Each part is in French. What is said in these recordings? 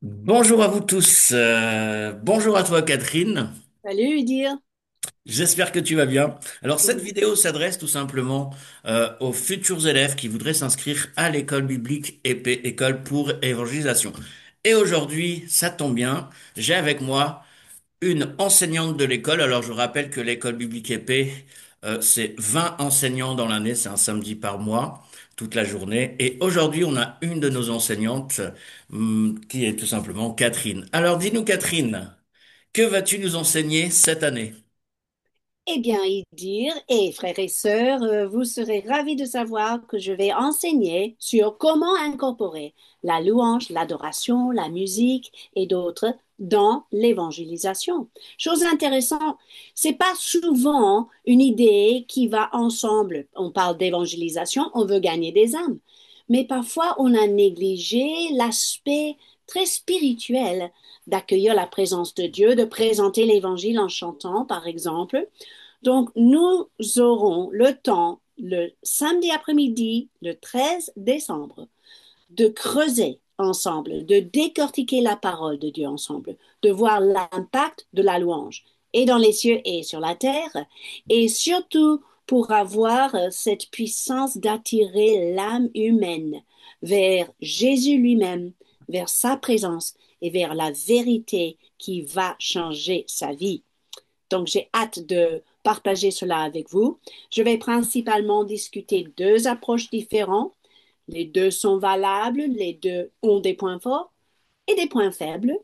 Bonjour à vous tous. Bonjour à toi Catherine. Salut, dire. J'espère que tu vas bien. Alors cette Oui. vidéo s'adresse tout simplement aux futurs élèves qui voudraient s'inscrire à l'école biblique épée, école pour évangélisation. Et aujourd'hui, ça tombe bien, j'ai avec moi une enseignante de l'école. Alors je rappelle que l'école biblique épée, c'est 20 enseignants dans l'année, c'est un samedi par mois, toute la journée. Et aujourd'hui, on a une de nos enseignantes, qui est tout simplement Catherine. Alors dis-nous Catherine, que vas-tu nous enseigner cette année? Eh bien, y dire, et frères et sœurs, vous serez ravis de savoir que je vais enseigner sur comment incorporer la louange, l'adoration, la musique et d'autres dans l'évangélisation. Chose intéressante, c'est pas souvent une idée qui va ensemble. On parle d'évangélisation, on veut gagner des âmes. Mais parfois, on a négligé l'aspect très spirituel d'accueillir la présence de Dieu, de présenter l'évangile en chantant, par exemple. Donc, nous aurons le temps, le samedi après-midi, le 13 décembre, de creuser ensemble, de décortiquer la parole de Dieu ensemble, de voir l'impact de la louange, et dans les cieux et sur la terre, et surtout pour avoir cette puissance d'attirer l'âme humaine vers Jésus lui-même, vers sa présence et vers la vérité qui va changer sa vie. Donc, j'ai hâte de partager cela avec vous. Je vais principalement discuter deux approches différentes. Les deux sont valables, les deux ont des points forts et des points faibles,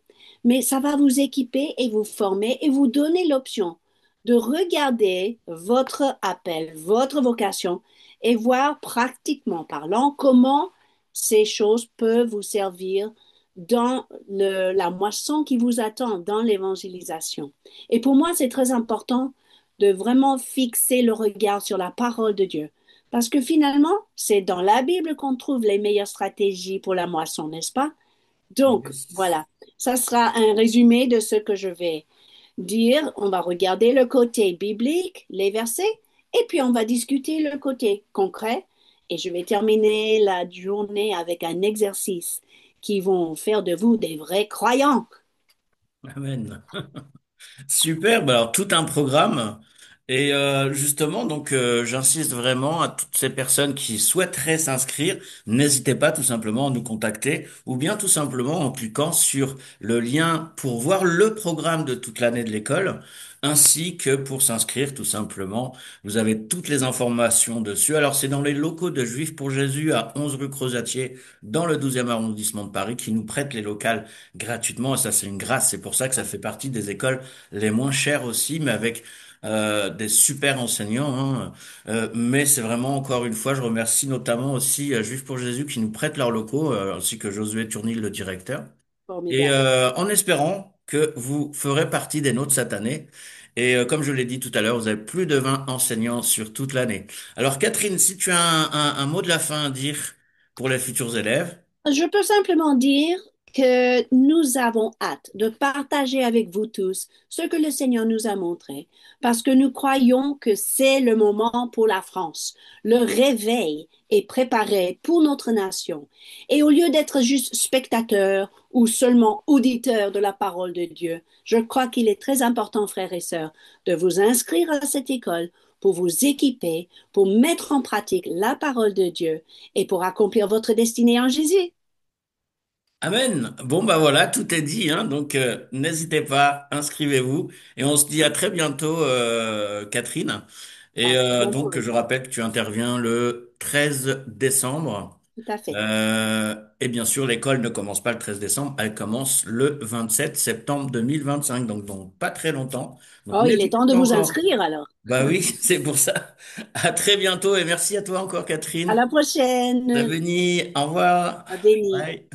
mais ça va vous équiper et vous former et vous donner l'option de regarder votre appel, votre vocation et voir pratiquement parlant comment ces choses peuvent vous servir dans la moisson qui vous attend dans l'évangélisation. Et pour moi, c'est très important de vraiment fixer le regard sur la parole de Dieu. Parce que finalement, c'est dans la Bible qu'on trouve les meilleures stratégies pour la moisson, n'est-ce pas? Donc, Yes. voilà, ça sera un résumé de ce que je vais dire. On va regarder le côté biblique, les versets, et puis on va discuter le côté concret. Et je vais terminer la journée avec un exercice qui vont faire de vous des vrais croyants. Amen. Super, bah alors tout un programme. Et justement, donc j'insiste vraiment à toutes ces personnes qui souhaiteraient s'inscrire, n'hésitez pas tout simplement à nous contacter ou bien tout simplement en cliquant sur le lien pour voir le programme de toute l'année de l'école, ainsi que pour s'inscrire tout simplement. Vous avez toutes les informations dessus. Alors c'est dans les locaux de Juifs pour Jésus à 11 rue Crozatier, dans le 12e arrondissement de Paris, qui nous prêtent les locales gratuitement. Et ça, c'est une grâce. C'est pour ça que ça fait partie des écoles les moins chers aussi, mais avec des super enseignants. Hein. Mais c'est vraiment, encore une fois, je remercie notamment aussi Juifs pour Jésus qui nous prêtent leurs locaux, ainsi que Josué Turnil, le directeur. Et Formidable. en espérant que vous ferez partie des nôtres cette année. Et comme je l'ai dit tout à l'heure, vous avez plus de 20 enseignants sur toute l'année. Alors Catherine, si tu as un mot de la fin à dire pour les futurs élèves. Je peux simplement dire que nous avons hâte de partager avec vous tous ce que le Seigneur nous a montré, parce que nous croyons que c'est le moment pour la France. Le réveil est préparé pour notre nation. Et au lieu d'être juste spectateur ou seulement auditeur de la parole de Dieu, je crois qu'il est très important, frères et sœurs, de vous inscrire à cette école pour vous équiper, pour mettre en pratique la parole de Dieu et pour accomplir votre destinée en Jésus. Amen. Bon, bah voilà, tout est dit, hein. Donc, n'hésitez pas, inscrivez-vous. Et on se dit à très bientôt, Catherine. Et À très donc, bientôt. je rappelle que tu interviens le 13 décembre. Tout à fait. Et bien sûr, l'école ne commence pas le 13 décembre, elle commence le 27 septembre 2025, donc dans pas très longtemps. Donc, Oh, il est n'hésitez temps de pas vous encore. inscrire alors. Bah oui, c'est pour ça. À très bientôt et merci à toi encore, À Catherine. la prochaine. Devenir, au revoir. À béni. Bye.